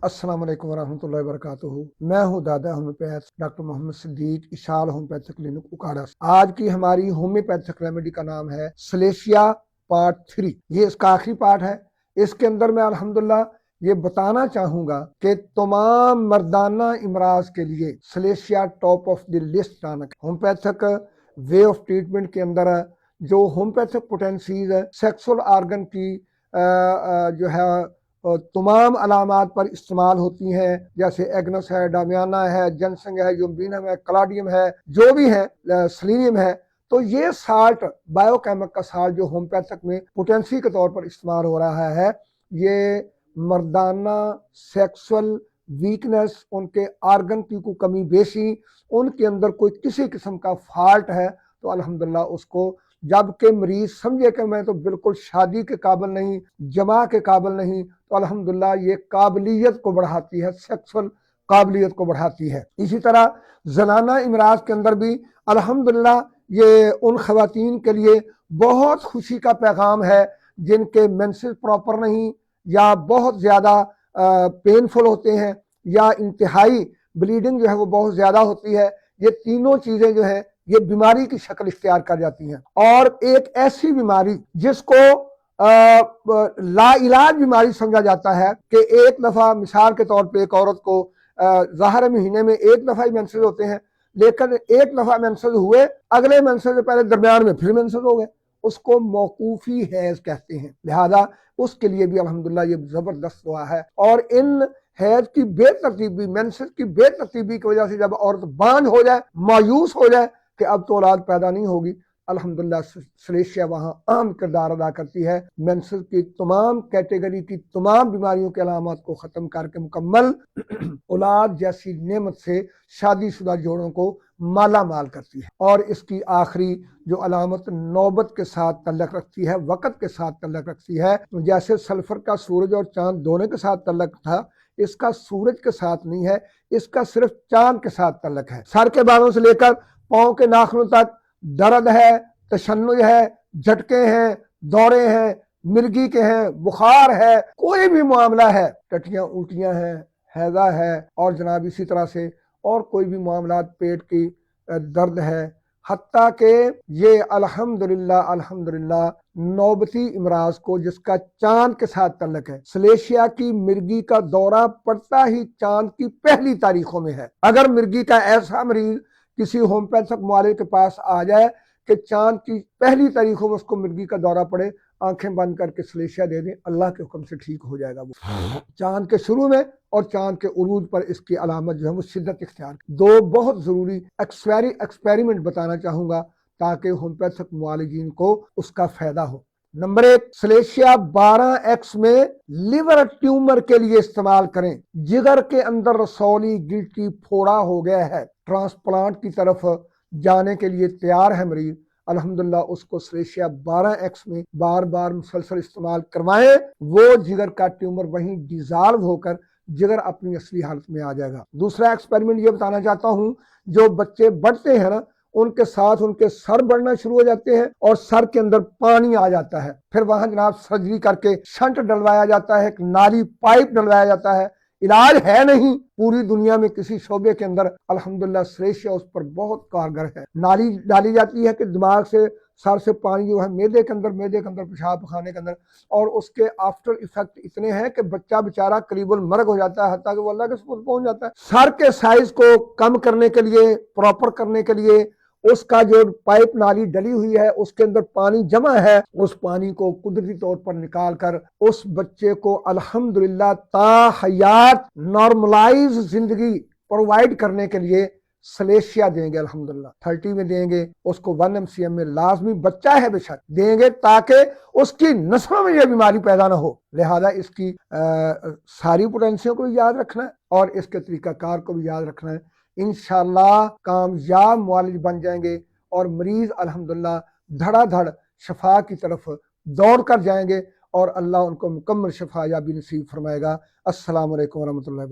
अस्सलाम वालेकुम वरहमतुल्लाहि वबरकातुहू। मैं हूँ दादा होम्योपैथ डॉक्टर मोहम्मद सिद्दीक इशाल होम्योपैथिक क्लिनिक उकाड़ा। आज की हमारी होम्योपैथिक रेमेडी का नाम है सलेशिया पार्ट 3। ये इसका आखिरी पार्ट है। इसके अंदर मैं अल्हम्दुलिल्लाह ये बताना चाहूँगा कि तमाम मर्दाना इमराज के लिए सलेशिया टॉप ऑफ द लिस्ट आना। होम्योपैथिक वे ऑफ ट्रीटमेंट के अंदर जो होम्योपैथिक पोटेंसीज सेक्सुअल आर्गन की जो है तमाम अलामात पर इस्तेमाल होती हैं, जैसे एग्नस है, डामियाना है, जनसंग है, यूम्बिनम है, कलाडियम है, जो भी है, सेलेनियम है। तो ये साल्ट बायोकेमिक का साल्ट जो होम्योपैथिक में पोटेंसी के तौर पर इस्तेमाल हो रहा है, ये मर्दाना सेक्सुअल वीकनेस, उनके आर्गन की कोई कमी बेशी, उनके अंदर कोई किसी किस्म का फॉल्ट है तो अल्हम्दुलिल्लाह उसको, जबकि मरीज समझे कि मैं तो बिल्कुल शादी के काबिल नहीं, जमा के काबिल नहीं, तो अल्हम्दुलिल्लाह ये काबिलियत को बढ़ाती है, सेक्सुअल काबिलियत को बढ़ाती है। इसी तरह जनाना इमराज के अंदर भी अल्हम्दुलिल्लाह ये उन खवातीन के लिए बहुत खुशी का पैगाम है जिनके मेंसेस प्रॉपर नहीं, या बहुत ज़्यादा पेनफुल होते हैं, या इंतहाई ब्लीडिंग जो है वो बहुत ज़्यादा होती है। ये तीनों चीज़ें जो है ये बीमारी की शक्ल इख्तियार कर जाती हैं। और एक ऐसी बीमारी जिसको लाइलाज बीमारी समझा जाता है कि एक दफ़ा मिसाल के तौर पे एक औरत को ज़ाहिर महीने में एक दफ़ा ही मेंसेस होते हैं, लेकिन एक दफ़ा मेंसेस हुए, अगले मेंसेस से पहले दरमियान में फिर मेंसेस हो गए, उसको मौकूफ़ी हैज़ कहते हैं। लिहाजा उसके लिए भी अल्हम्दुलिल्लाह ये ज़बरदस्त दुआ है। और इन हैज की बेतरतीबी, मेंसेस की बेतरतीबी की वजह से जब औरत बांझ हो जाए, मायूस हो जाए कि अब तो औलाद पैदा नहीं होगी, अल्हम्दुलिल्लाह सलेशिया वहाँ अहम किरदार अदा करती है। मेंसेस की तमाम कैटेगरी की तमाम बीमारियों के अलामत को ख़त्म करके मुकम्मल औलाद जैसी नेमत से शादीशुदा जोड़ों को माला माल करती है। और इसकी आखिरी जो अलामत नौबत के साथ तल्लक रखती है, वक़्त के साथ तल्लक रखती है। जैसे सल्फर का सूरज और चांद दोनों के साथ तल्लक था, इसका सूरज के साथ नहीं है, इसका सिर्फ चांद के साथ तल्लक है। सर के बालों से लेकर पाँव के नाखूनों तक दर्द है, तशन्नुज है, झटके हैं, दौरे हैं, मिर्गी के हैं, बुखार है, कोई भी मामला है, टटियां उल्टियां हैं, हैजा है, और जनाब इसी तरह से और कोई भी मामला, पेट की दर्द है, हत्ता के ये अल्हम्दुलिल्लाह नौबती इमराज को जिसका चांद के साथ तल्लक है, सलेशिया की मिर्गी का दौरा पड़ता ही चांद की पहली तारीखों में है। अगर मिर्गी का ऐसा मरीज किसी होम्योपैथिक मुआलिज के पास आ जाए कि चांद की पहली तारीखों में उसको मिर्गी का दौरा पड़े, आंखें बंद करके सलेशिया दे दें, अल्लाह के हुक्म से ठीक हो जाएगा वो। चांद के शुरू में और चांद के उरूज पर इसकी अलामत जो है वो शिद्दत इख्तियार। दो बहुत ज़रूरी एक्सपेरिमेंट बताना चाहूँगा ताकि होम्योपैथिक मुआलिजीन को उसका फ़ायदा हो। नंबर 1, सलेशिया 12x में लिवर ट्यूमर के लिए इस्तेमाल करें। जिगर के अंदर रसौली गिल्टी फोड़ा हो गया है, ट्रांसप्लांट की तरफ जाने के लिए तैयार है मरीज, अल्हम्दुलिल्लाह उसको सलेशिया 12x में बार बार मुसलसल इस्तेमाल करवाएं, वो जिगर का ट्यूमर वहीं डिजॉल्व होकर जिगर अपनी असली हालत में आ जाएगा। दूसरा एक्सपेरिमेंट ये बताना चाहता हूँ, जो बच्चे बढ़ते हैं ना, उनके साथ उनके सर बढ़ना शुरू हो जाते हैं और सर के अंदर पानी आ जाता है, फिर वहां जनाब सर्जरी करके शंट डलवाया जाता है, एक नाली पाइप डलवाया जाता है। इलाज है नहीं पूरी दुनिया में किसी शोबे के अंदर, अल्हम्दुलिल्लाह सलेशिया उस पर बहुत कारगर है। नाली डाली जाती है कि दिमाग से, सर से पानी जो है मेदे के अंदर पेशाब खाने के अंदर, और उसके आफ्टर इफेक्ट इतने हैं कि बच्चा बेचारा करीबुल मर्ग हो जाता है, हत्ता कि वो अल्लाह के सुपुर्द पहुंच जाता है। सर के साइज को कम करने के लिए, प्रॉपर करने के लिए, उसका जो पाइप नाली डली हुई है उसके अंदर पानी जमा है, उस पानी को कुदरती तौर पर निकाल कर उस बच्चे को अल्हम्दुलिल्लाह ताहयात नॉर्मलाइज जिंदगी प्रोवाइड करने के लिए सलेशिया देंगे। अल्हम्दुलिल्लाह 30 में देंगे, उसको 1 MCM में लाजमी, बच्चा है बेशक देंगे, ताकि उसकी नस्लों में यह बीमारी पैदा ना हो। लिहाजा इसकी सारी पोटेंशियों को भी याद रखना है और इसके तरीकाकार को भी याद रखना है। इंशाअल्लाह कामयाब मुआलिज बन जाएंगे और मरीज अल्हम्दुलिल्लाह धड़ाधड़ शफा की तरफ दौड़ कर जाएंगे और अल्लाह उनको मुकम्मल शफा याबी नसीब फरमाएगा। अस्सलाम वालेकुम वरहमतुल्लाहि वबरकातुहू।